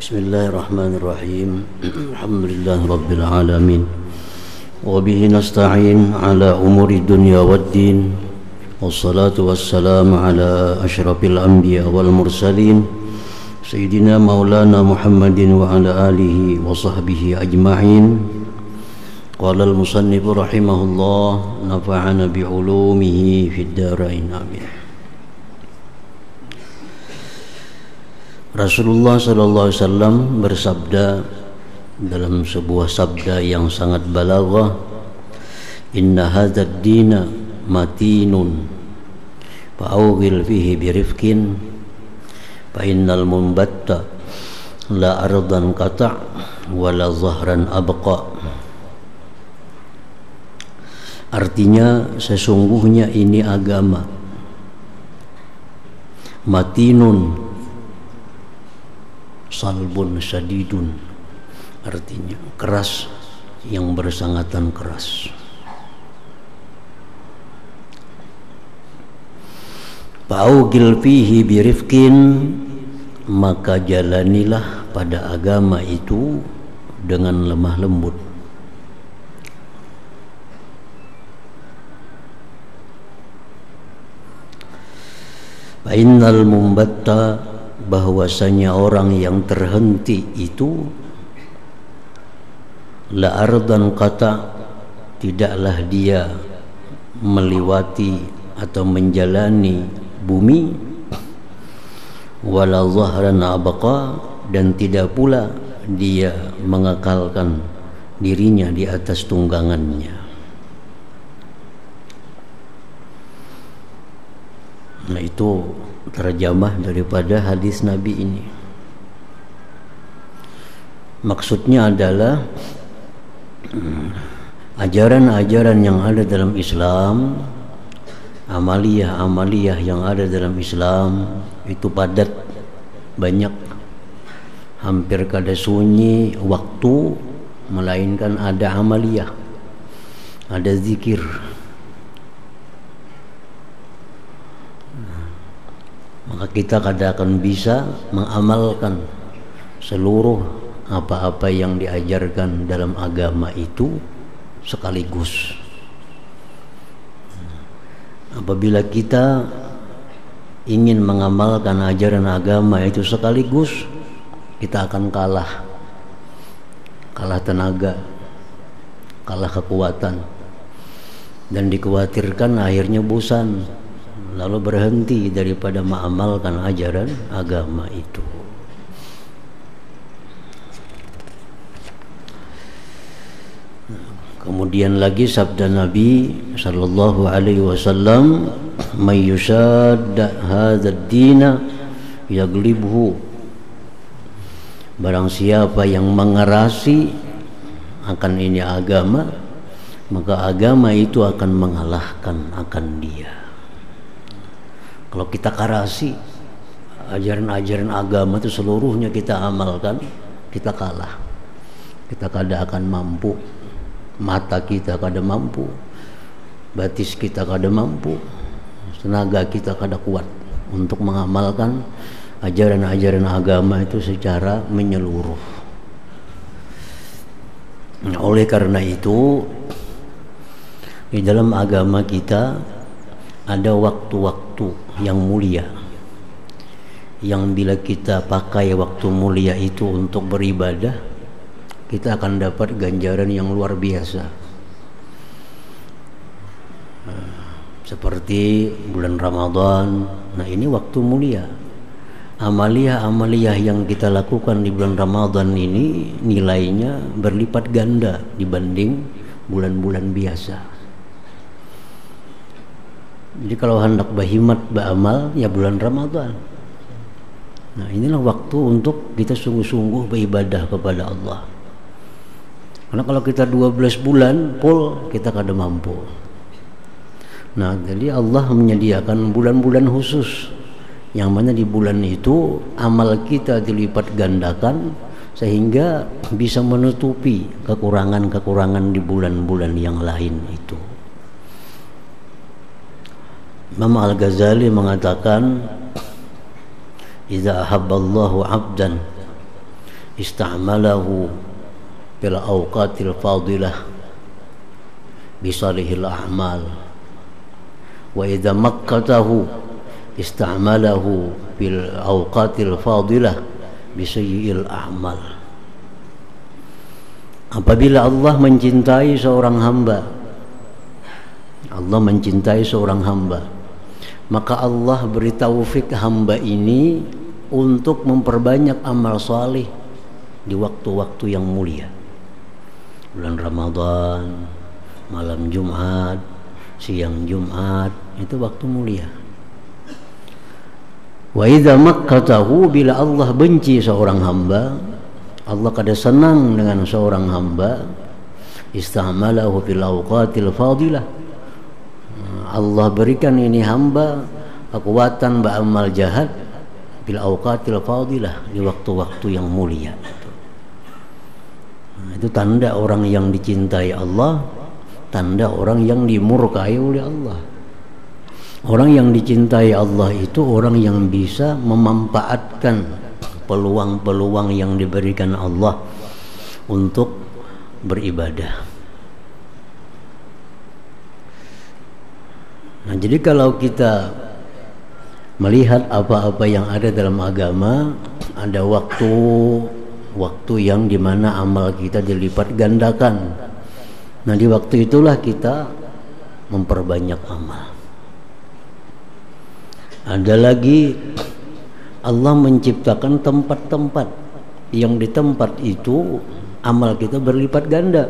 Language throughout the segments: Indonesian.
Bismillahirrahmanirrahim. Alhamdulillahi rabbil alamin. Wa bihi nasta'in ala umuri dunya waddin. Wassalatu wassalamu ala asyrafil anbiya wal mursalin Sayyidina maulana Muhammadin wa ala alihi wa sahbihi ajma'in. Qala al-musannif rahimahullah, nafa'ana bi'ulumihi fid darain, amin. Rasulullah sallallahu alaihi wasallam bersabda dalam sebuah sabda yang sangat balaghah, inna hadzal dina matinun fa'awghil fihi birifqin fa innal munbatta la ardan qata' wa la zahran abqa. Artinya, sesungguhnya ini agama matinun, salbun syadidun, artinya keras, yang bersangatan keras. Fa'ugil fihi birifkin, maka jalanilah pada agama itu dengan lemah lembut. Fa'innal mumbatta, bahwasanya orang yang terhenti itu la ardan qata, tidaklah dia melewati atau menjalani bumi, wala zahran abqa, dan tidak pula dia mengekalkan dirinya di atas tunggangannya. Nah, itu terjemah daripada hadis Nabi ini. Maksudnya adalah ajaran-ajaran yang ada dalam Islam, amaliyah-amaliyah yang ada dalam Islam itu padat, banyak, hampir kada sunyi waktu melainkan ada amaliyah, ada zikir. Maka kita kada akan bisa mengamalkan seluruh apa-apa yang diajarkan dalam agama itu sekaligus. Apabila kita ingin mengamalkan ajaran agama itu sekaligus, kita akan kalah tenaga, kalah kekuatan, dan dikhawatirkan akhirnya bosan, lalu berhenti daripada mengamalkan ajaran agama itu. Kemudian lagi sabda Nabi sallallahu alaihi wasallam, may yushadda hadzal dina yaglibhu, barang siapa yang mengerasi akan ini agama, maka agama itu akan mengalahkan akan dia. Kalau kita karasi ajaran-ajaran agama itu seluruhnya kita amalkan, kita kalah. Kita kada akan mampu. Mata kita kada mampu, batis kita kada mampu, tenaga kita kada kuat untuk mengamalkan ajaran-ajaran agama itu secara menyeluruh. Oleh karena itu, di dalam agama kita ada waktu-waktu yang mulia, yang bila kita pakai waktu mulia itu untuk beribadah, kita akan dapat ganjaran yang luar biasa. Seperti bulan Ramadan. Nah, ini waktu mulia. Amaliyah-amaliyah yang kita lakukan di bulan Ramadan ini nilainya berlipat ganda dibanding bulan-bulan biasa. Jadi kalau hendak berhimat beramal, ya bulan Ramadan. Nah, inilah waktu untuk kita sungguh-sungguh beribadah kepada Allah. Karena kalau kita 12 bulan full, kita kada mampu. Nah, jadi Allah menyediakan bulan-bulan khusus, yang mana di bulan itu amal kita dilipat gandakan, sehingga bisa menutupi kekurangan-kekurangan di bulan-bulan yang lain itu. Imam Al-Ghazali mengatakan, "Idza ahabballahu 'abdan ista'malahu fil awqatil fadilah bisalihil a'mal, wa idza makkatahu ista'malahu fil awqatil fadilah bisayyi'il a'mal. Apabila Allah mencintai seorang hamba, Allah mencintai seorang hamba, maka Allah beri taufik hamba ini untuk memperbanyak amal saleh di waktu-waktu yang mulia. Bulan Ramadan, malam Jumat, siang Jumat, itu waktu mulia. Wa idza makkatahu, bila Allah benci seorang hamba, Allah kada senang dengan seorang hamba, ista'malahu fil awqatil fadilah, Allah berikan ini hamba kekuatan beramal jahat fil awqatil fadilah, di waktu-waktu yang mulia. Itu tanda orang yang dicintai Allah, tanda orang yang dimurkai oleh Allah. Orang yang dicintai Allah itu orang yang bisa memanfaatkan peluang-peluang yang diberikan Allah untuk beribadah. Nah, jadi kalau kita melihat apa-apa yang ada dalam agama, ada waktu yang dimana amal kita dilipat gandakan. Nah, di waktu itulah kita memperbanyak amal. Ada lagi, Allah menciptakan tempat-tempat yang di tempat itu amal kita berlipat ganda,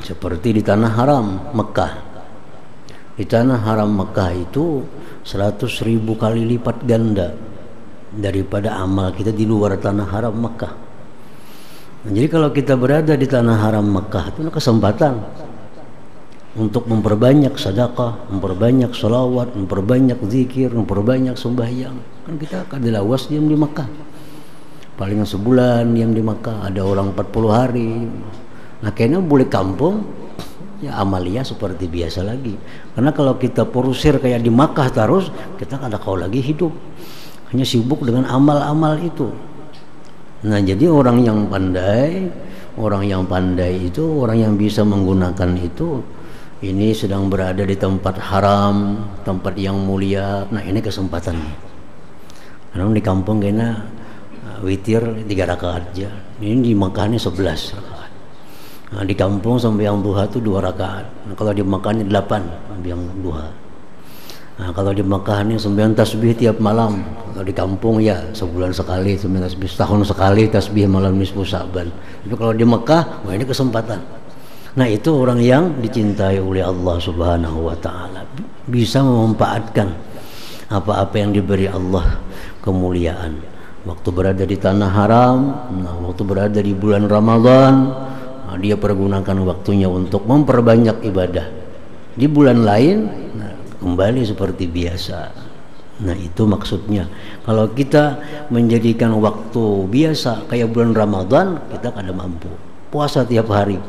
seperti di tanah haram Mekah. Di tanah haram Mekah itu 100.000 kali lipat ganda daripada amal kita di luar tanah haram Mekah. Nah, jadi kalau kita berada di tanah haram Mekah itu ada kesempatan untuk memperbanyak sedekah, memperbanyak sholawat, memperbanyak zikir, memperbanyak sembahyang. Kan kita kada lawas diam di Mekah, paling sebulan diam di Mekah, ada orang 40 hari. Nah, kayaknya boleh kampung ya amalia seperti biasa lagi. Karena kalau kita porusir kayak di Makkah terus, kita kada kau lagi hidup, hanya sibuk dengan amal-amal itu. Nah, jadi orang yang pandai itu orang yang bisa menggunakan itu, ini sedang berada di tempat haram, tempat yang mulia. Nah, ini kesempatannya. Karena di kampung kena witir 3 rakaat aja, ini di Makkah ini 11 rakaat. Nah, di kampung sembahyang duha itu 2 rakaat. Nah, kalau di Makkah ini 8 sembahyang duha. Nah, kalau di Makkah ini sembahyang tasbih tiap malam. Kalau di kampung ya sebulan sekali sembahyang tasbih, setahun sekali tasbih malam nisfu Sa'ban. Tapi kalau di Makkah, wah ini kesempatan. Nah, itu orang yang dicintai oleh Allah Subhanahu wa ta'ala, bisa memanfaatkan apa-apa yang diberi Allah kemuliaan. Waktu berada di tanah haram, nah, waktu berada di bulan Ramadan, nah, dia pergunakan waktunya untuk memperbanyak ibadah. Di bulan lain, nah, kembali seperti biasa. Nah, itu maksudnya. Kalau kita menjadikan waktu biasa kayak bulan Ramadan, kita kada mampu puasa tiap hari.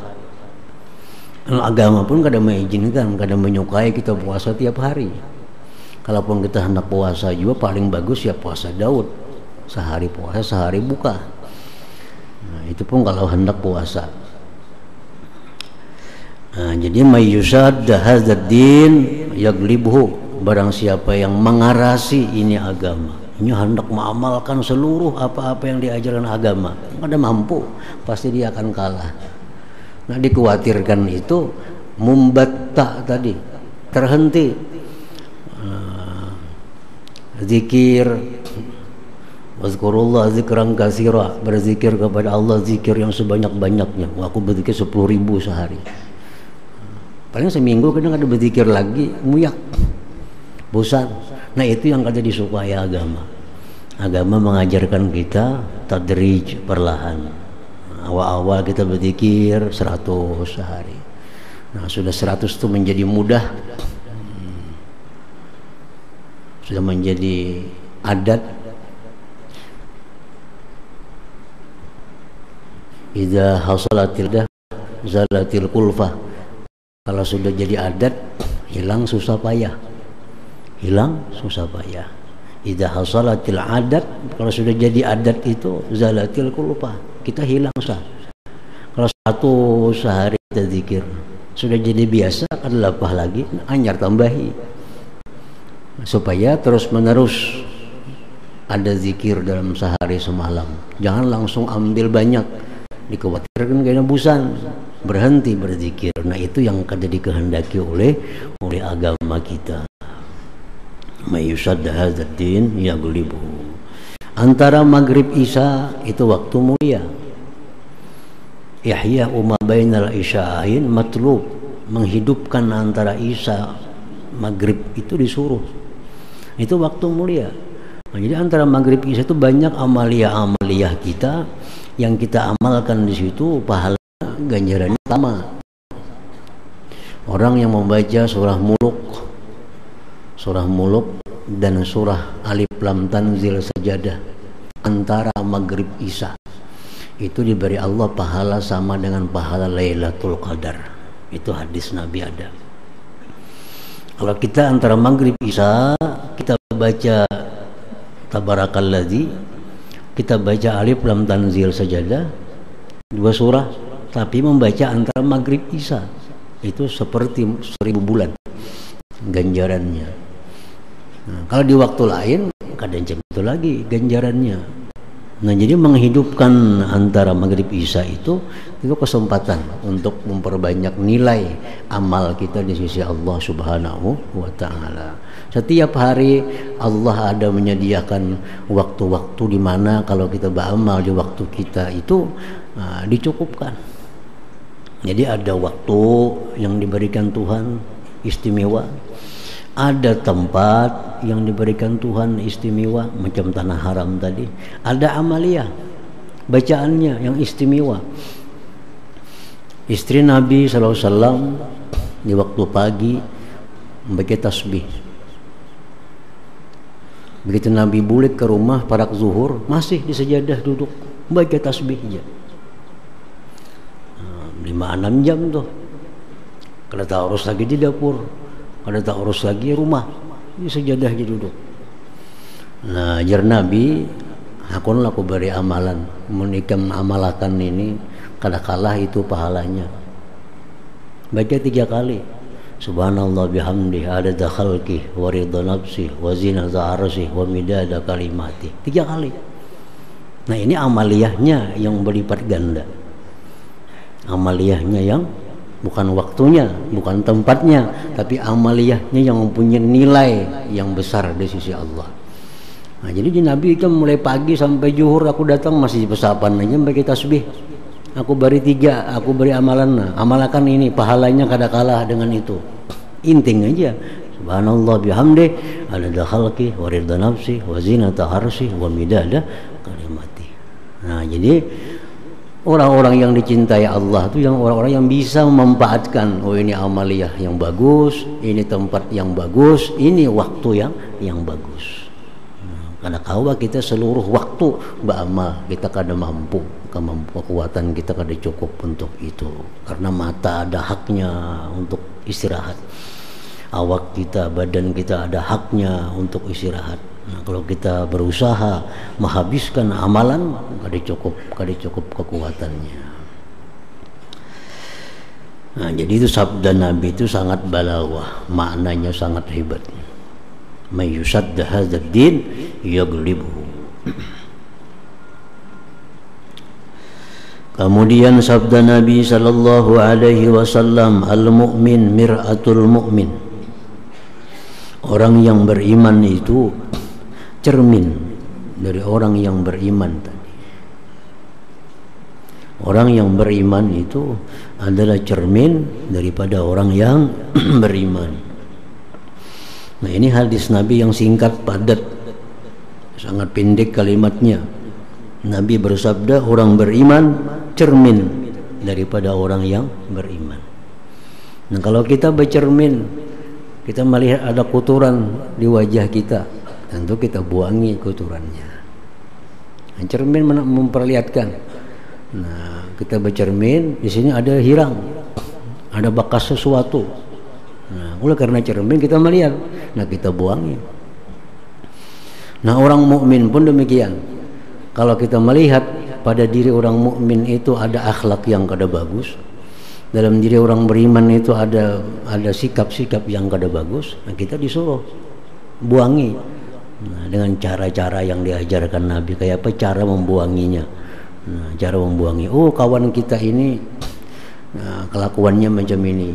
Agama pun kada mengizinkan, kada menyukai kita puasa tiap hari. Kalaupun kita hendak puasa juga, paling bagus ya puasa Daud, sehari puasa sehari buka. Nah, itu pun kalau hendak puasa. Nah, jadi mayyusad hadzal din yaglibhu, barang siapa yang mengarasi ini agama, ini hendak mengamalkan seluruh apa-apa yang diajarkan agama, kada mampu, pasti dia akan kalah. Nah, dikhawatirkan itu mumbatta tadi, terhenti zikir, wazkurullah zikran katsira, berzikir kepada Allah zikir yang sebanyak-banyaknya. Aku berzikir 10.000 sehari, paling seminggu kadang ada berzikir lagi, muyak, bosan. Nah, itu yang kada disukai agama. Agama mengajarkan kita tadrij, perlahan. Awal-awal kita berzikir 100 sehari. Nah, sudah 100 itu menjadi mudah, sudah menjadi adat. Idza hasalatil dah zalatil kulfah. Kalau sudah jadi adat, hilang susah payah. Hilang susah payah. Idza hasalatil adat, kalau sudah jadi adat itu zalatil qulubah, kita hilang sah. Kalau satu sehari kita zikir sudah jadi biasa, adalah apa lagi anyar tambahi supaya terus menerus ada zikir dalam sehari semalam. Jangan langsung ambil banyak, dikhawatirkan kena bosan, berhenti berzikir. Nah itu yang kada dikehendaki oleh agama kita. Mayusad hadzal din yaghlibu. Antara maghrib isya itu waktu mulia. Ihya ma bainal isya'ain matlub, menghidupkan antara isya maghrib itu disuruh. Itu waktu mulia. Nah, jadi antara maghrib isya itu banyak amalia kita yang kita amalkan di situ, pahala ganjarannya sama. Orang yang membaca surah muluk dan surah alif lam tanzil sajadah antara maghrib isya itu diberi Allah pahala sama dengan pahala Lailatul Qadar. Itu hadis Nabi ada. Kalau kita antara maghrib isya kita baca tabarakalladzi, kita baca alif lam tanzil sajadah, 2 surah, tapi membaca antara maghrib isya itu seperti 1000 bulan ganjarannya. Nah, kalau di waktu lain kadang itu lagi ganjarannya. Nah, jadi menghidupkan antara maghrib isya itu kesempatan untuk memperbanyak nilai amal kita di sisi Allah Subhanahu wa taala. Setiap hari Allah ada menyediakan waktu-waktu di mana kalau kita beramal di waktu kita itu dicukupkan. Jadi ada waktu yang diberikan Tuhan istimewa. Ada tempat yang diberikan Tuhan istimewa, macam tanah haram tadi. Ada amalia bacaannya yang istimewa. Istri Nabi SAW di waktu pagi membaca tasbih. Begitu Nabi balik ke rumah pada zuhur, masih di sejadah duduk baca tasbih aja. 5-6 jam tuh. Kalau tak urus lagi di dapur, ada tak urus lagi rumah, di sejadah aja duduk. Nah, jar Nabi, aku beri amalan, menikam amalakan ini, kadang-kala itu pahalanya. Baca 3 kali. Subhanallah bihamdi adada khalqi wa ridha nafsi wa zinata arsy wa midada kalimati. 3 kali. Nah, ini amaliyahnya yang berlipat ganda. Amaliyahnya yang bukan waktunya, bukan tempatnya, tapi amaliyahnya yang mempunyai nilai yang besar di sisi Allah. Nah, jadi di Nabi itu mulai pagi sampai zuhur aku datang masih pesapan aja bagi tasbih. Aku beri 3, aku beri amalan. Amalkan ini, pahalanya kada kalah dengan itu. Inting aja. Subhanallah bihamdi adada khalqi wa ridha nafsi wa zinata arsy wa midada kalimati. Nah, jadi orang-orang yang dicintai Allah itu yang orang-orang yang bisa memanfaatkan, oh ini amaliyah yang bagus, ini tempat yang bagus, ini waktu yang bagus. Karena kalau kita seluruh waktu beramal, kita kada mampu, kekuatan kita kada cukup untuk itu. Karena mata ada haknya untuk istirahat, awak kita, badan kita ada haknya untuk istirahat. Nah, kalau kita berusaha menghabiskan amalan, kada cukup kekuatannya. Nah, jadi itu sabda Nabi itu sangat balawah, maknanya sangat hebat. Mayusad hadzal din yaghlibuhu. Kemudian sabda Nabi sallallahu alaihi wasallam, al-mu'min mir'atul mu'min. Orang yang beriman itu cermin dari orang yang beriman tadi. Orang yang beriman itu adalah cermin daripada orang yang beriman. Nah, ini hadis Nabi yang singkat padat, sangat pendek kalimatnya. Nabi bersabda, orang beriman cermin daripada orang yang beriman. Nah, kalau kita bercermin, kita melihat ada kotoran di wajah kita, tentu kita buangi kotorannya. Nah, cermin memperlihatkan. Nah, kita bercermin, di sini ada hirang, ada bekas sesuatu. Nah, oleh karena cermin kita melihat, nah kita buangi. Nah, orang mukmin pun demikian. Kalau kita melihat pada diri orang mukmin itu ada akhlak yang kada bagus, dalam diri orang beriman itu ada sikap-sikap yang kada bagus, nah kita disuruh buangi. Nah, dengan cara-cara yang diajarkan Nabi, kayak apa cara membuanginya. Nah, cara membuangi, oh kawan kita ini kelakuannya macam ini,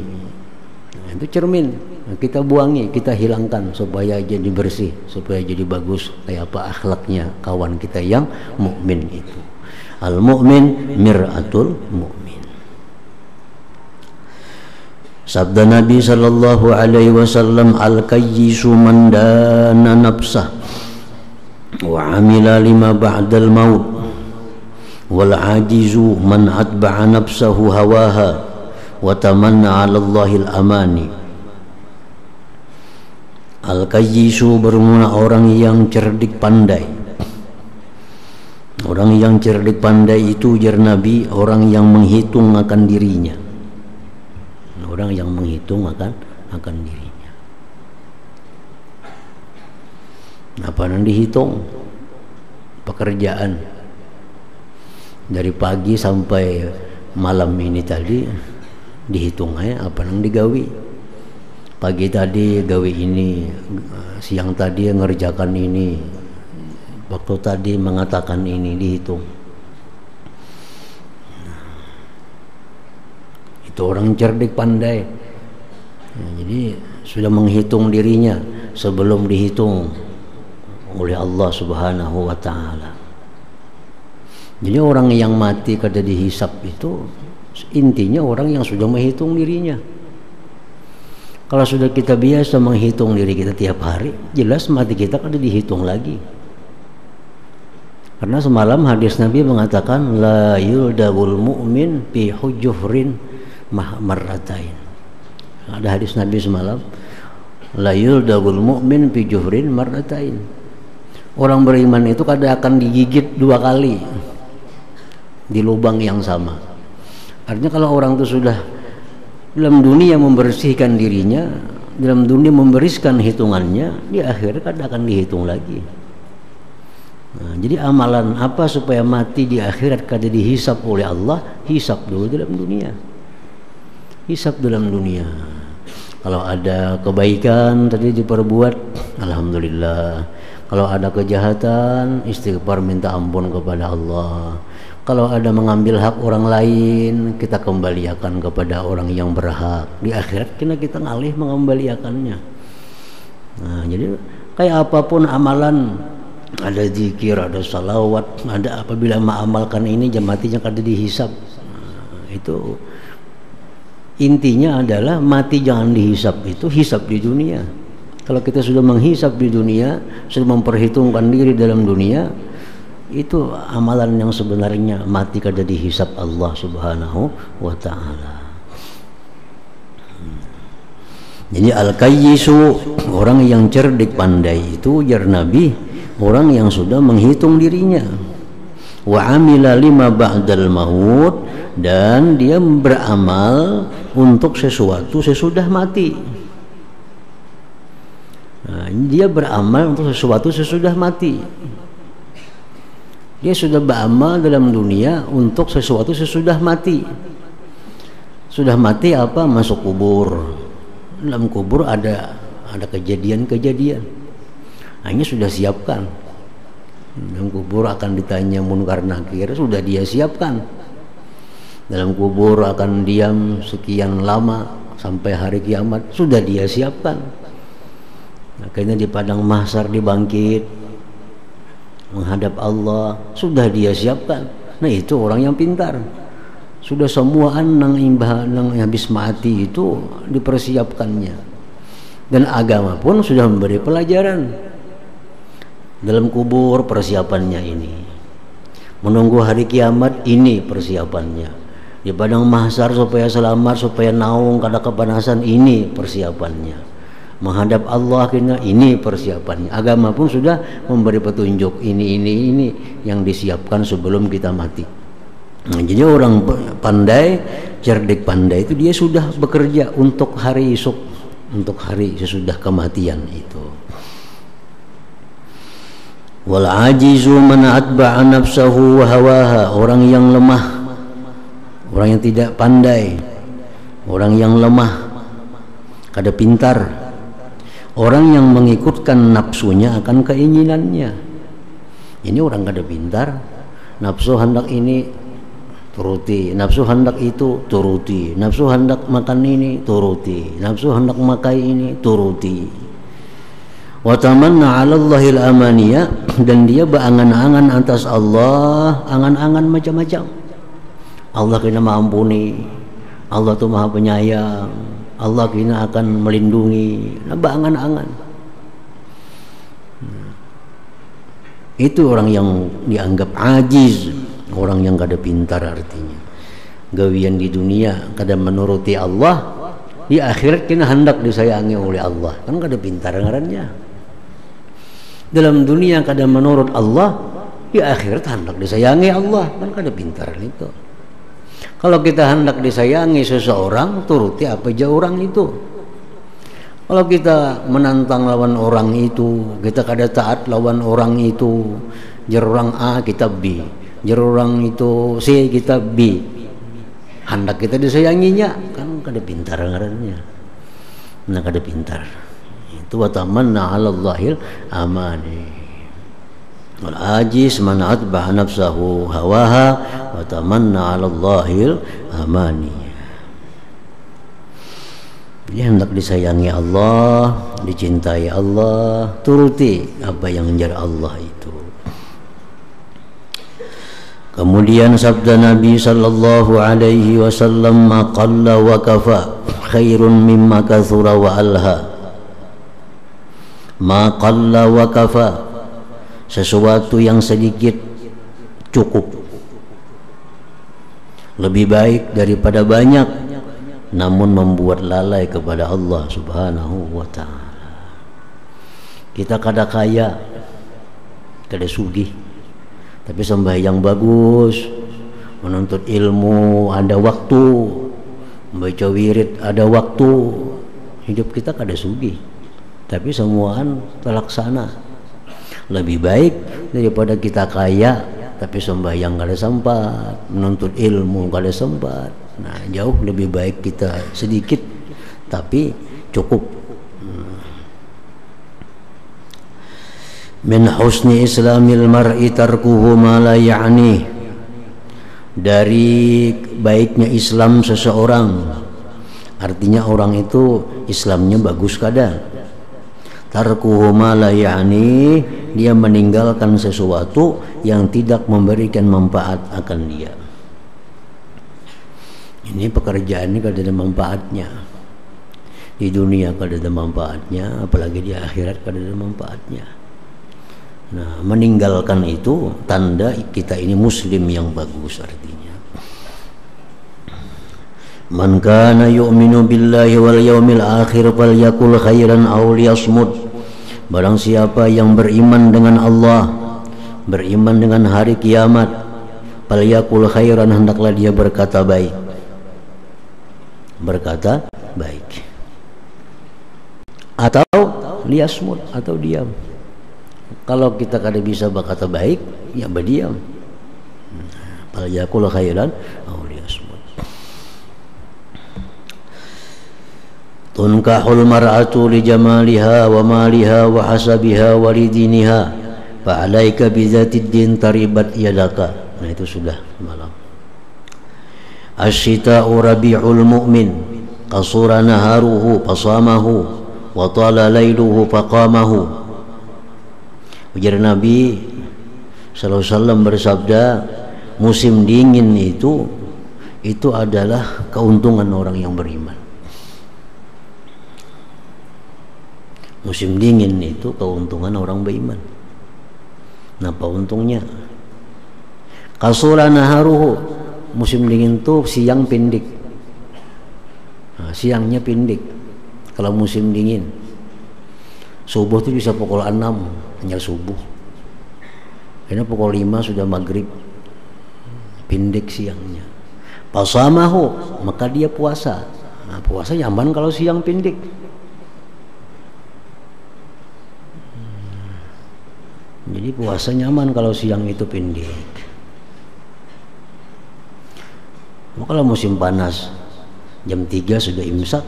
nah, itu cermin. Nah, kita buangi, kita hilangkan supaya jadi bersih, supaya jadi bagus kayak apa akhlaknya kawan kita yang mukmin itu. Al mukmin mir'atul mukmin. Sabda Nabi sallallahu alaihi wasallam, al-kayyisu man dana nafsah wa amila lima ba'dal maut wal ajizu man atba'a nafsahu hawaha wa tamanna 'ala Allahil amani. Al-kayyisu bermula orang yang cerdik pandai. Orang yang cerdik pandai itu jar Nabi, orang yang menghitung akan dirinya. Orang yang menghitung akan dirinya. Apa yang dihitung? Pekerjaan dari pagi sampai malam ini tadi dihitung aja apa yang digawi. Pagi tadi gawi ini, siang tadi ngerjakan ini, waktu tadi mengatakan ini, dihitung. Itu orang cerdik pandai. Ya, jadi sudah menghitung dirinya sebelum dihitung oleh Allah Subhanahu wa taala. Jadi orang yang mati kada dihisap itu intinya orang yang sudah menghitung dirinya. Kalau sudah kita biasa menghitung diri kita tiap hari, jelas mati kita kada dihitung lagi. Karena semalam hadis Nabi mengatakan la yuldagul mu'min fi hujufrin marratain. Ada hadis Nabi semalam, la yuldagul mu'min fi juhrin marratain. Orang beriman itu kadang akan digigit 2 kali di lubang yang sama. Artinya kalau orang itu sudah dalam dunia membersihkan dirinya, dalam dunia membersihkan hitungannya, di akhir kadang akan dihitung lagi. Nah, jadi amalan apa supaya mati di akhirat kada dihisap oleh Allah? Hisap dulu dalam dunia. Hisap dalam dunia. Kalau ada kebaikan tadi diperbuat, alhamdulillah. Kalau ada kejahatan, istighfar minta ampun kepada Allah. Kalau ada mengambil hak orang lain, kita kembalikan kepada orang yang berhak. Di akhirat kita ngalih mengembalikannya. Nah, jadi kayak apapun amalan, ada zikir, ada salawat, ada apabila mengamalkan ini matinya kada dihisap. Nah, itu intinya adalah mati jangan dihisap, itu hisap di dunia. Kalau kita sudah menghisap di dunia, sudah memperhitungkan diri dalam dunia, itu amalan yang sebenarnya mati kada dihisap Allah Subhanahu wa taala. Jadi al-kayyisu, orang yang cerdik pandai itu jar Nabi, orang yang sudah menghitung dirinya. Wa amila lima ba'dal maut, dan dia beramal untuk sesuatu sesudah mati. Nah, dia beramal untuk sesuatu sesudah mati. Dia sudah beramal dalam dunia untuk sesuatu sesudah mati. Sudah mati apa? Masuk kubur. Dalam kubur ada kejadian-kejadian. Hanya sudah siapkan. Dalam kubur akan ditanya munkar nakir, sudah dia siapkan. Dalam kubur akan diam sekian lama sampai hari kiamat, sudah dia siapkan. Akhirnya di padang mahsyar dibangkit menghadap Allah, sudah dia siapkan. Nah, itu orang yang pintar. Sudah semua nang habis mati itu dipersiapkannya. Dan agama pun sudah memberi pelajaran. Dalam kubur persiapannya ini, menunggu hari kiamat ini persiapannya, di padang mahsyar supaya selamat, supaya naung kada kepanasan, ini persiapannya, menghadap Allah akhirnya ini persiapannya. Agama pun sudah memberi petunjuk ini yang disiapkan sebelum kita mati. Nah, jadi orang pandai, cerdik pandai itu dia sudah bekerja untuk hari esok, untuk hari sesudah kematian itu. Wal ajizu man atba'a nafsahu wa hawaha, orang yang lemah, orang yang tidak pandai, orang yang lemah, kada pintar, orang yang mengikutkan nafsunya akan keinginannya. Ini orang kada pintar, nafsu hendak ini turuti, nafsu hendak itu turuti, nafsu hendak makan ini turuti, nafsu hendak makai ini turuti. Wa tamanna 'ala Allahil amaniya, dan dia berangan-angan atas Allah, angan-angan macam-macam. Allah kena mengampuni, Allah tu maha penyayang, Allah kena akan melindungi, nah berangan-angan. Itu orang yang dianggap ajiz, orang yang kada pintar artinya. Gawian di dunia kada menuruti Allah, di akhirat kena hendak disayangi oleh Allah, kan kada pintar ngarannya. Dalam dunia kada menurut Allah, di akhirat hendak disayangi Allah, kan kada pintar itu. Kalau kita hendak disayangi seseorang, turuti apa aja orang itu. Kalau kita menantang lawan orang itu, kita kada taat lawan orang itu, jar orang A kita B, jar orang itu C kita B, hendak kita disayanginya, kan kada pintar ngarannya. Nah kada pintar. Itu wa tamanna 'ala Allahil amani. Wal ajiz man atba'a nafsahu hawaha wa tamanna 'ala Allahil amani. Dia hendak disayangi Allah, dicintai Allah, turuti apa yang menjadi Allah itu. Kemudian sabda Nabi sallallahu alaihi wasallam, ma qalla wa kafa khairun mimma kathura wa alha. Ma qalla wa kafa, sesuatu yang sedikit cukup, lebih baik daripada banyak namun membuat lalai kepada Allah subhanahu wa ta'ala. Kita kada kaya, kada sugih, tapi sembahyang bagus, menuntut ilmu ada waktu, membaca wirid ada waktu, hidup kita kada sugih tapi semuaan terlaksana. Lebih baik daripada kita kaya tapi sembahyang kada sempat, menuntut ilmu kada sempat. Nah, jauh lebih baik kita sedikit tapi cukup. Min husni islamil mar'i tarkuhu ma la ya'ni, dari baiknya Islam seseorang, artinya orang itu Islamnya bagus kada. Tarkuhu ma la ya'ni, dia meninggalkan sesuatu yang tidak memberikan manfaat akan dia. Ini pekerjaan ini kada ada manfaatnya. Di dunia kada ada manfaatnya, apalagi di akhirat kada ada manfaatnya. Nah, meninggalkan itu tanda kita ini muslim yang bagus artinya. Man kana yu'minu billahi wal yawmil akhir falyakul khairan aw liyasmut. Barang siapa yang beriman dengan Allah, beriman dengan hari kiamat, falyakul khairan, hendaklah dia berkata baik. Berkata baik. Atau liyasmut, atau diam. Kalau kita kada bisa berkata baik, ya berdiam. Falyakul khairan aw liyasmut. Tunkahul mar'atu li jamaliha wa maliha wa hasabiha wa lidiniha fa alaika bi dzatid din taribat yadaka. Nah, itu sudah malam. Asyita'u rabi'ul mu'min qasura naharuhu fasamahu wa tala lailuhu faqamahu. Ujar Nabi sallallahu alaihi wasallam bersabda, musim dingin itu adalah keuntungan orang yang beriman. Musim dingin itu keuntungan orang beriman. Napa untungnya? Qasura naharuhu, musim dingin itu siang pendek. Nah, siangnya pendek. Kalau musim dingin, subuh itu bisa pukul 6 hanya subuh. Karena pukul 5 sudah maghrib. Pendek siangnya. Pasamahu, maka dia puasa. Nah, puasa nyaman kalau siang pendek. Jadi puasa nyaman kalau siang itu pendek. Kalau musim panas jam 3 sudah imsak.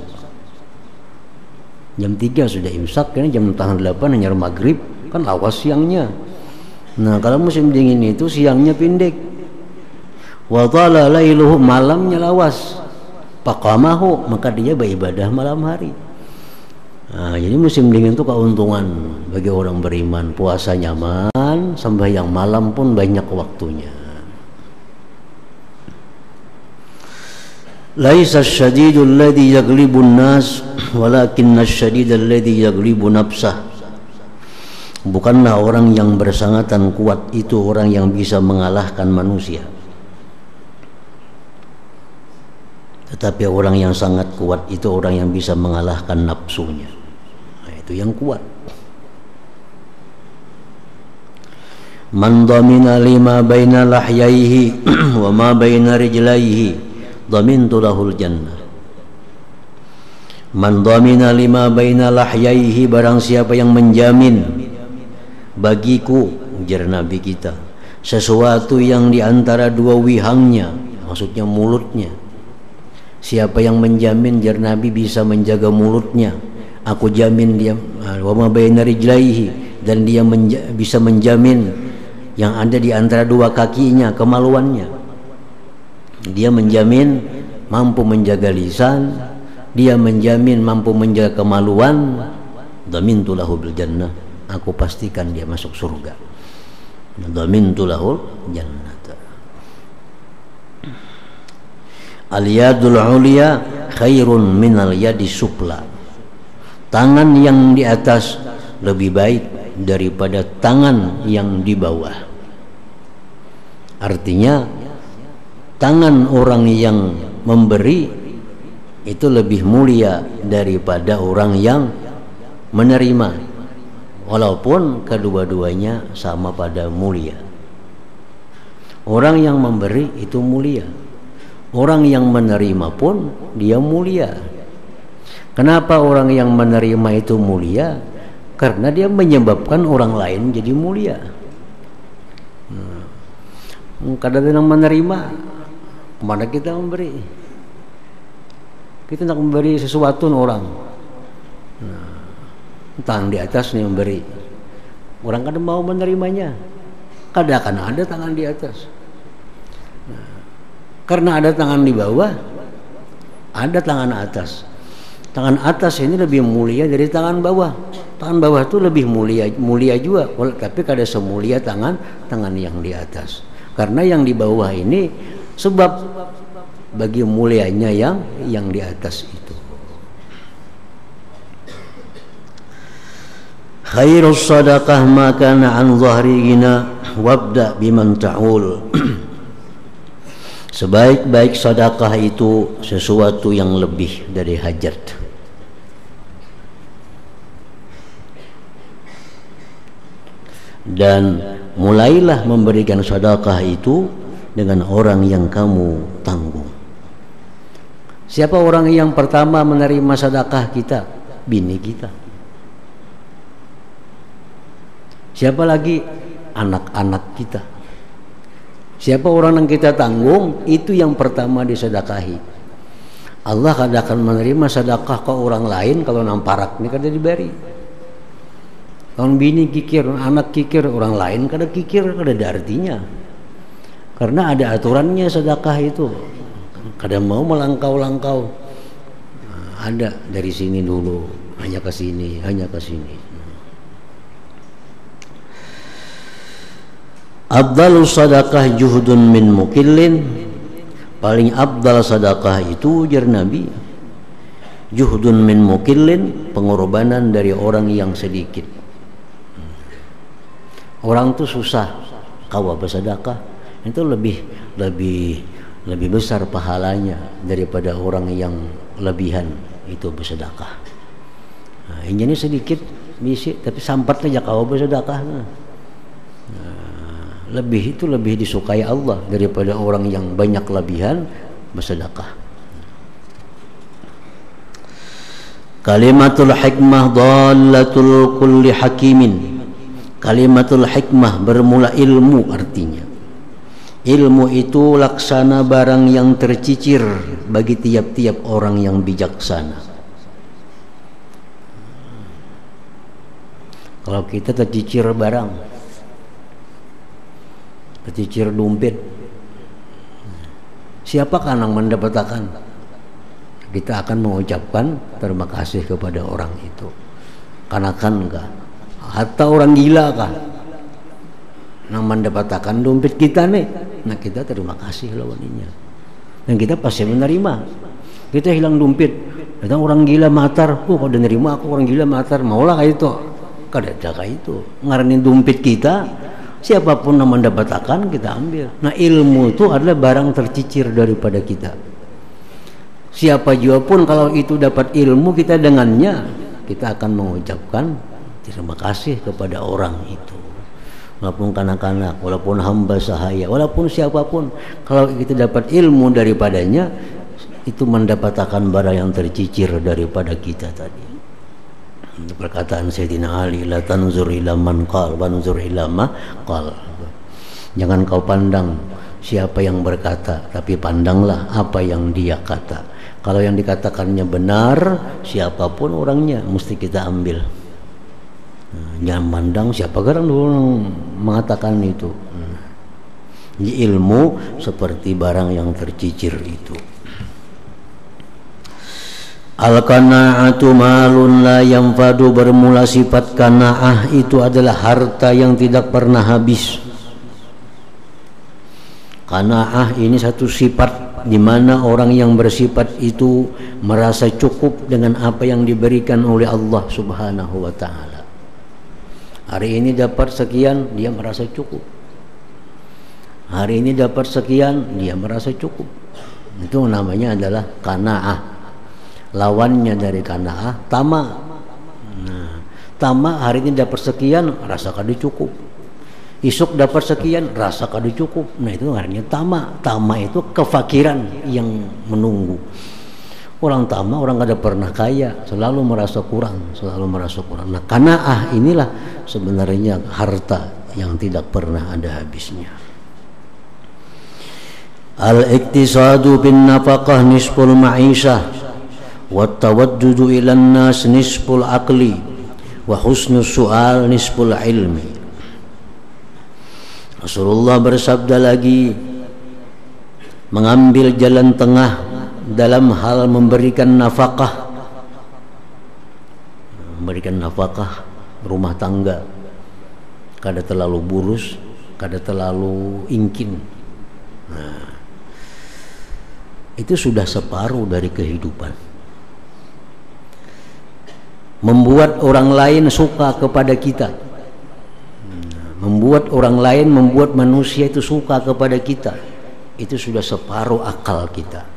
Jam 3 sudah imsak, karena jam setengah 8 hanya maghrib, kan lawas siangnya. Nah, kalau musim dingin itu siangnya pendek. Wa tala lailuhu, malamnya lawas. Faqamahu, maka dia beribadah malam hari. Nah, jadi musim dingin itu keuntungan bagi orang beriman. Puasa nyaman, sembahyang malam pun banyak waktunya. Laisa syadidul ladzi yaglibun nas walakinna syadidal ladzi yaglibu nafsah. Bukanlah orang yang bersangatan kuat itu orang yang bisa mengalahkan manusia, tetapi orang yang sangat kuat itu orang yang bisa mengalahkan nafsunya. Nah, itu yang kuat. Man dhamina lima baina lahyaihi wa ma baina rijlaihi dhamintu lahul jannah. Man dhamina lima baina lahyaihi, barang siapa yang menjamin bagiku, ujar Nabi kita, sesuatu yang di antara dua wihangnya, maksudnya mulutnya. Siapa yang menjamin, jar Nabi, bisa menjaga mulutnya, aku jamin dia. Wa ma baina rijlaihi, dan dia bisa menjamin yang ada di antara dua kakinya, kemaluannya. Dia menjamin mampu menjaga lisan, dia menjamin mampu menjaga kemaluan. Dhamintu lahu bil jannah, aku pastikan dia masuk surga. Dhamintu lahu jannah. Al-yadul ulya khairun minal yadi sufla. Tangan yang di atas lebih baik daripada tangan yang di bawah. Artinya tangan orang yang memberi itu lebih mulia daripada orang yang menerima, walaupun kedua-duanya sama pada mulia. Orang yang memberi itu mulia, orang yang menerima pun dia mulia. Kenapa orang yang menerima itu mulia? Karena dia menyebabkan orang lain jadi mulia. Kadang-kadang menerima, kemana kita memberi? Kita nak memberi sesuatu orang, tangan di atas nih memberi, orang kadang mau menerimanya, kadang akan ada tangan di atas. Karena ada tangan di bawah, ada tangan atas. Tangan atas ini lebih mulia dari tangan bawah. Tangan bawah itu lebih mulia juga, tapi kada semulia tangan yang di atas. Karena yang di bawah ini sebab bagi mulianya yang di atas itu. Khairus sadaqah ma kana an dhahri ghina wabda biman ta'ul. Sebaik-baik sedekah itu sesuatu yang lebih dari hajat. Dan mulailah memberikan sedekah itu dengan orang yang kamu tanggung. Siapa orang yang pertama menerima sedekah kita? Bini kita. Siapa lagi? Anak-anak kita. Siapa orang yang kita tanggung, itu yang pertama disedekahi. Allah kadang akan menerima sedekah ke orang lain kalau namparak ini kada diberi. Kalau bini kikir, anak kikir, orang lain kada kikir, kada ada artinya. Karena ada aturannya sedekah itu. Kada mau melangkau-langkau. Ada dari sini dulu, hanya ke sini, hanya ke sini. Afdalus sadaqah juhdun min mukillin. Paling afdal sedekah itu, ujar Nabi, juhdun min mukillin, pengorbanan dari orang yang sedikit. Orang itu susah kawa bersedekah, itu lebih besar pahalanya daripada orang yang lebihan itu bersedekah. Nah, ini sedikit bisi tapi sampat aja kawa bersedekah. Lebih disukai Allah daripada orang yang banyak lebihan bersedekah. Kalimatul hikmah dhallatul kulli hakimin. Kalimatul hikmah bermula ilmu artinya. Ilmu itu laksana barang yang tercicir bagi tiap-tiap orang yang bijaksana. Kalau kita tercicir barang, tercicir dompet, siapakah yang mendapatkan? Kita akan mengucapkan terima kasih kepada orang itu. Kanakan kah? Atau orang gila kah? Yang mendapatkan dompet kita nih, nah kita terima kasih lawannya, dan kita pasti menerima. Kita hilang dompet, datang orang gila matar, kau udah nerima aku orang gila matar, maulah kayak itu, kada kayak itu, ngaranin dompet kita, siapapun yang mendapatkan kita ambil. Nah ilmu itu adalah barang tercicir daripada kita. Siapa juga pun kalau itu dapat ilmu kita dengannya, kita akan mengucapkan terima kasih kepada orang itu. Walaupun kanak-kanak, walaupun hamba sahaya, walaupun siapapun, kalau kita dapat ilmu daripadanya, itu mendapatkan barang yang tercicir daripada kita tadi. Perkataan Sayyidina Ali, la tanzur ila man qal, wanzur ila ma qal. Jangan kau pandang siapa yang berkata, tapi pandanglah apa yang dia kata. Kalau yang dikatakannya benar, siapapun orangnya mesti kita ambil. Jangan mandang siapa orang dulu mengatakan itu. Jadi ilmu seperti barang yang tercicir itu. Al-qana'atu malun la yanfadu, bermula sifat qanaah itu adalah harta yang tidak pernah habis. Qanaah ini satu sifat di mana orang yang bersifat itu merasa cukup dengan apa yang diberikan oleh Allah Subhanahu wa taala. Hari ini dapat sekian, dia merasa cukup. Hari ini dapat sekian, dia merasa cukup. Itu namanya adalah qanaah. Lawannya dari qanaah, tama. Nah, tama hari ini dapat sekian, rasa kada cukup. Isuk dapat sekian, rasa kada cukup. Nah itu artinya tama. Tama itu kefakiran yang menunggu. Orang tama, orang kada pernah kaya, selalu merasa kurang, selalu merasa kurang. Nah, qanaah inilah sebenarnya harta yang tidak pernah ada habisnya. Al-iktisadu bin nafaqah nisful ma'isyah, wa tawaddudu ilan nas nisful aqli, wa husnus su'al nisful ilmi. Rasulullah bersabda lagi, mengambil jalan tengah dalam hal memberikan nafkah, rumah tangga, kada terlalu burus, kada terlalu ingkin. Nah, itu sudah separuh dari kehidupan. Membuat orang lain suka kepada kita, membuat orang lain, membuat manusia itu suka kepada kita, itu sudah separuh akal kita.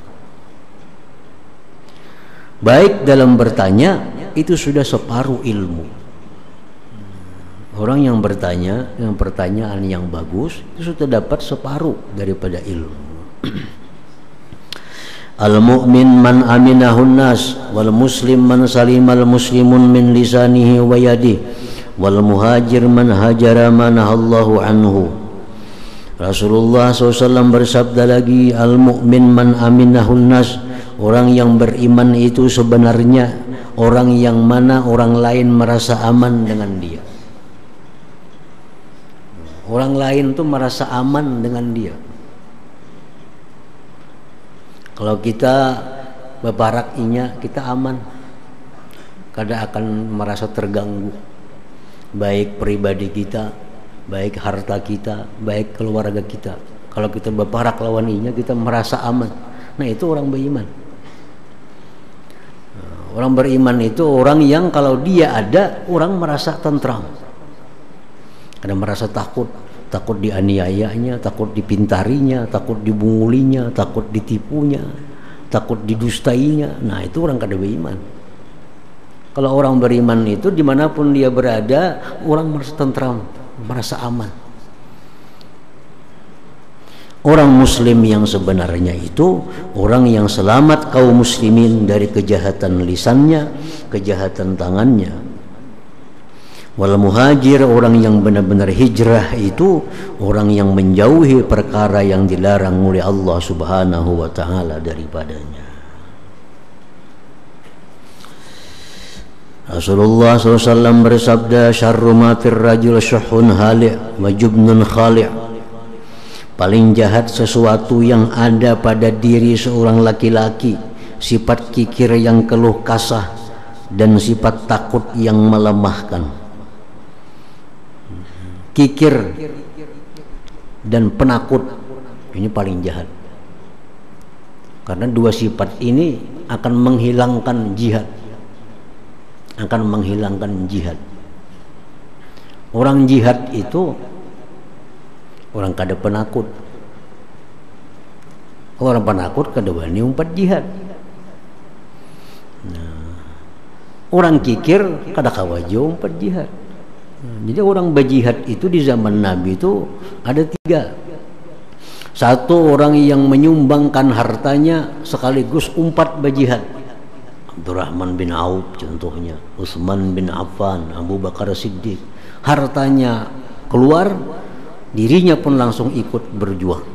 Baik dalam bertanya, itu sudah separuh ilmu. Orang yang bertanya, yang pertanyaan yang bagus, itu sudah dapat separuh daripada ilmu. Al-mu'min man aminahun nas, wal muslim man salimal muslimun min lisanihi wa yadihi, wal muhajir man hajara manahallahu anhu. Rasulullah SAW bersabda lagi, al-mu'min man aminahun nas, orang yang beriman itu sebenarnya orang yang mana orang lain merasa aman dengan dia. Orang lain tuh merasa aman dengan dia. Kalau kita bebarak-nya, kita aman, kada akan merasa terganggu, baik pribadi kita, baik harta kita, baik keluarga kita. Kalau kita bebarak lawaninya, kita merasa aman. Nah itu orang beriman. Orang beriman itu orang yang kalau dia ada, orang merasa tentram. Kada merasa takut, takut dianiayanya, takut dipintarinya, takut dibungulinya, takut ditipunya, takut didustainya. Nah itu orang kada beriman. Kalau orang beriman itu dimanapun dia berada, orang merasa tentram, merasa aman. Orang muslim yang sebenarnya itu orang yang selamat kaum muslimin dari kejahatan lisannya, kejahatan tangannya, Wal muhajir, orang yang benar-benar hijrah itu orang yang menjauhi perkara yang dilarang oleh Allah Subhanahu wa taala daripadanya. Rasulullah SAW bersabda, syarru ma fir rajul syuhun hali' wa jubnun khali'. Paling jahat sesuatu yang ada pada diri seorang laki-laki, sifat kikir yang keluh kasah dan sifat takut yang melemahkan. Kikir dan penakut ini paling jahat, karena dua sifat ini akan menghilangkan jihad, akan menghilangkan jihad. Orang jihad itu orang kada penakut. Orang penakut kada wani umpat jihad. Nah, orang kikir kada kawajo umpat jihad. Jadi orang berjihad itu di zaman Nabi itu ada tiga. Satu, orang yang menyumbangkan hartanya sekaligus umpat berjihad. Abdurrahman bin Auf contohnya, Utsman bin Affan, Abu Bakar Siddiq. Hartanya keluar, dirinya pun langsung ikut berjuang.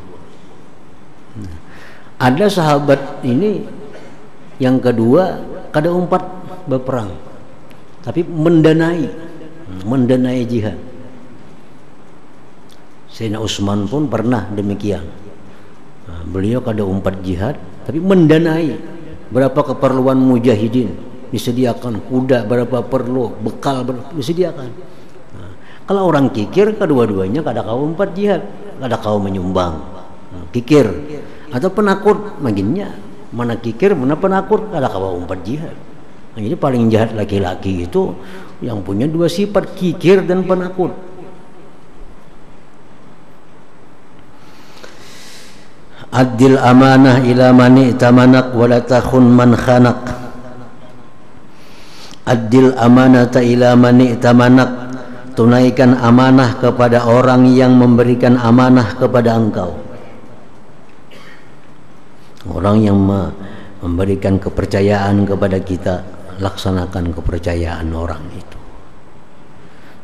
Ada sahabat ini yang kedua kada umpat berperang, tapi mendanai jihad. Sayyidina Utsman pun pernah demikian. Beliau kada umpat jihad, tapi mendanai. Berapa keperluan mujahidin disediakan, kuda berapa perlu, bekal berapa disediakan. Kalau orang kikir, kedua-duanya kada kau umpat jihad, kada kau menyumbang. Kikir atau penakut, maginnya mana kikir mana penakut, kada kau umpat jihad. Nah, jadi paling jahat laki-laki itu yang punya dua sifat, kikir dan penakut. Adil amanah ila mani tamanak wala takhun man khanak. Adil amanata ila mani tamanak, tunaikan amanah kepada orang yang memberikan amanah kepada engkau. Orang yang memberikan kepercayaan kepada kita, laksanakan kepercayaan orang itu.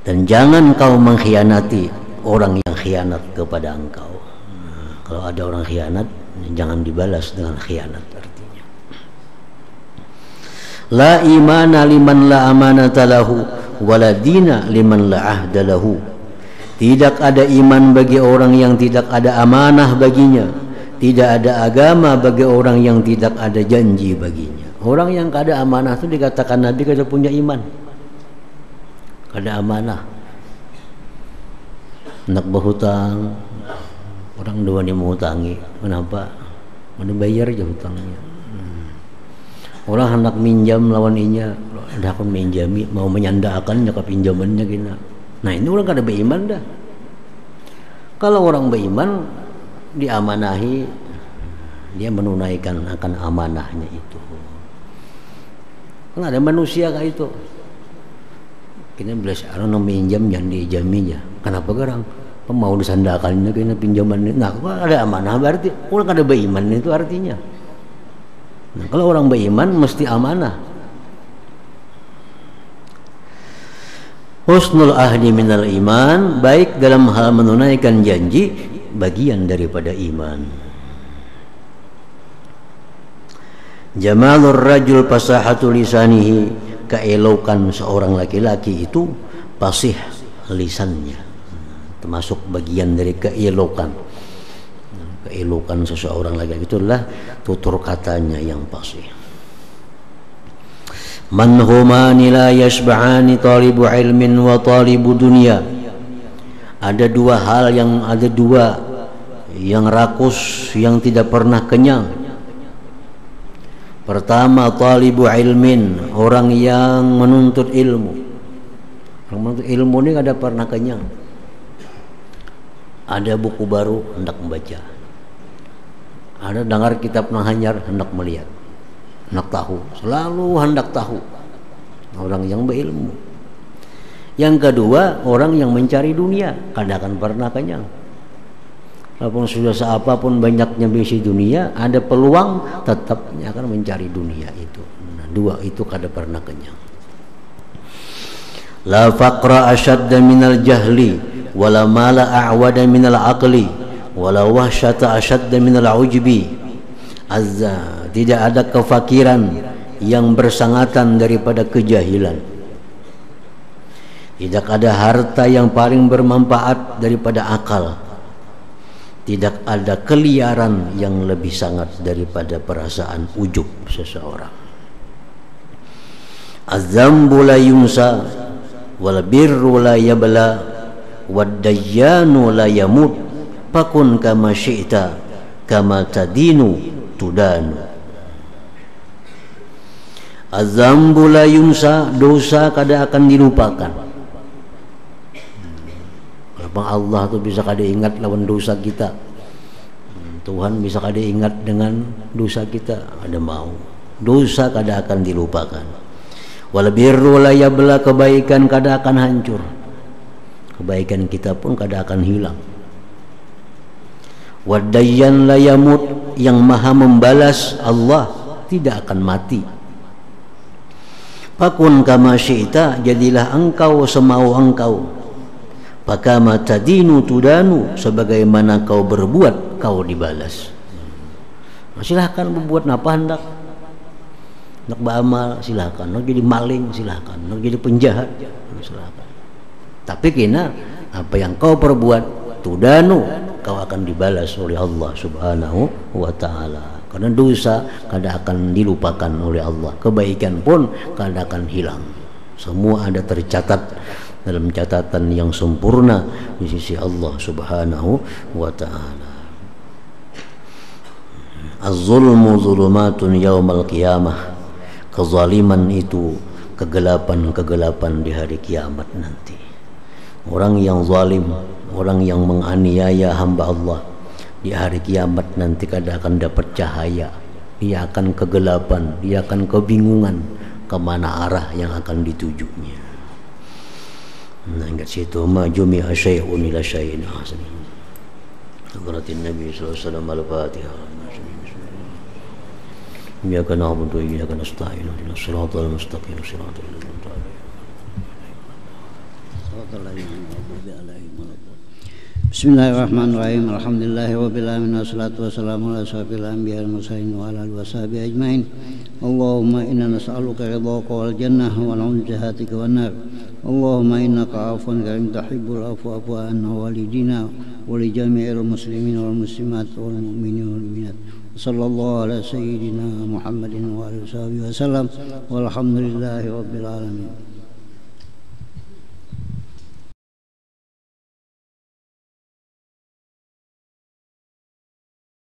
Dan jangan kau mengkhianati orang yang khianat kepada engkau. Kalau ada orang khianat, jangan dibalas dengan khianat, artinya. La imana liman la amanata lahu, wala dina liman la ahda lahu. Tidak ada iman bagi orang yang tidak ada amanah baginya. Tidak ada agama bagi orang yang tidak ada janji baginya. Orang yang kada amanah itu dikatakan Nabi kada punya iman, kada amanah. Nak berhutang, orang dua ni menghutangi, kenapa? Mana bayar aja hutangnya. Orang hendak minjam lawan inya, ada akun minjami, mau menyandakan nyaka pinjamannya kena. Nah ini orang kada beriman dah. Kalau orang beriman, diamanahi, dia menunaikan akan amanahnya itu. Kan ada manusia kayak itu. Kini belas orang minjam yang dijaminya. Kenapa garang? Mau disandakannya kena pinjamannya. Nah, kalau ada amanah berarti orang ada beriman itu artinya. Nah, kalau orang beriman mesti amanah. Husnul ahdi minal iman, baik dalam hal menunaikan janji, bagian daripada iman. Jamalur rajul fasahatu lisanihi, keelokan seorang laki-laki itu fasih lisannya, termasuk bagian dari keelokan. Keelokan seseorang laki-laki itulah tutur katanya yang fasih. Man humani la yashba'ani talibu ilmin wa talibu dunya. Ada dua hal yang rakus, yang tidak pernah kenyang. Pertama, talibu ilmin, orang yang menuntut ilmu. Orang menuntut ilmu ini kada pernah kenyang. Ada buku baru hendak membaca, ada dengar kitab Nahanyar hendak melihat, hendak tahu, selalu hendak tahu. Orang yang berilmu. Yang kedua, orang yang mencari dunia, kada akan pernah kenyang. Walaupun sudah seapapun banyaknya bisi dunia, ada peluang tetapnya akan mencari dunia itu. Nah, dua itu kada pernah kenyang. La faqra ashadda minal jahli wala mala a'wada minal aqli wala wahsyata ashadda minal ujbi. Azza, tidak ada kefakiran yang bersangatan daripada kejahilan. Tidak ada harta yang paling bermanfaat daripada akal. Tidak ada keliaran yang lebih sangat daripada perasaan ujub seseorang. Az-zambu la yunsa wal birru la yabla wad dayyanu la yamut fakun kama syi'ta kama tadinu tudanu. Az-zambu la yunsa, dosa kada akan dilupakan. Kenapa Allah tuh bisa kada ingat lawan dosa kita? Tuhan bisa kada ingat dengan dosa kita? Ada mau. Dosa kada akan dilupakan. Wal birru la yabla, kebaikan kada akan hancur. Kebaikan kita pun kada akan hilang. Wad dayyan la yamut, yang maha membalas Allah tidak akan mati. Fakun kama syi'ta, jadilah engkau semau engkau. Fakama tadinu tudanu, sebagaimana kau berbuat kau dibalas. Silahkan berbuat napa hendak. Nak beramal silahkan, nak jadi maling silahkan, nak jadi penjahat silahkan. Tapi kena apa yang kau perbuat tudanu, kau akan dibalas oleh Allah Subhanahu wa ta'ala. Karena dosa kada akan dilupakan oleh Allah, kebaikan pun kada akan hilang. Semua ada tercatat dalam catatan yang sempurna di sisi Allah Subhanahu wa ta'ala. Az-zulmu zulumatun yaumal qiyamah, kezaliman itu kegelapan-kegelapan di hari kiamat nanti. Orang yang zalim, orang yang menganiaya hamba Allah, di hari kiamat nanti kada akan dapat cahaya. Dia akan kegelapan, dia akan kebingungan kemana arah yang akan ditujunya. Nah, ingat situ majumi'a syai'un ila syai'in hasan. Hadratin Nabi sallallahu alaihi wasallam al-Fatihah. Iyyaka na'budu wa iyyaka nasta'in ihdinas siratal mustaqim siratal ladzina Bismillahirrahmanirrahim. Alhamdulillahirabbil alamin wassalatu wassalamu ala asyrofil anbiya'i wal mursalin wa ala alihi washabihi ajmain. Allahumma inna nas'aluka ridhaka wal jannah wa na'udzu bihatika wan nar. Allahumma innaka 'afuwun karim tuhibbul 'afwa fa'fu 'anna walidina wa li jami'il muslimin wal muslimat wal mu'minin wal mu'minat. Sallallahu ala sayyidina Muhammadin wa alihi wasallam walhamdulillahi rabbil alamin.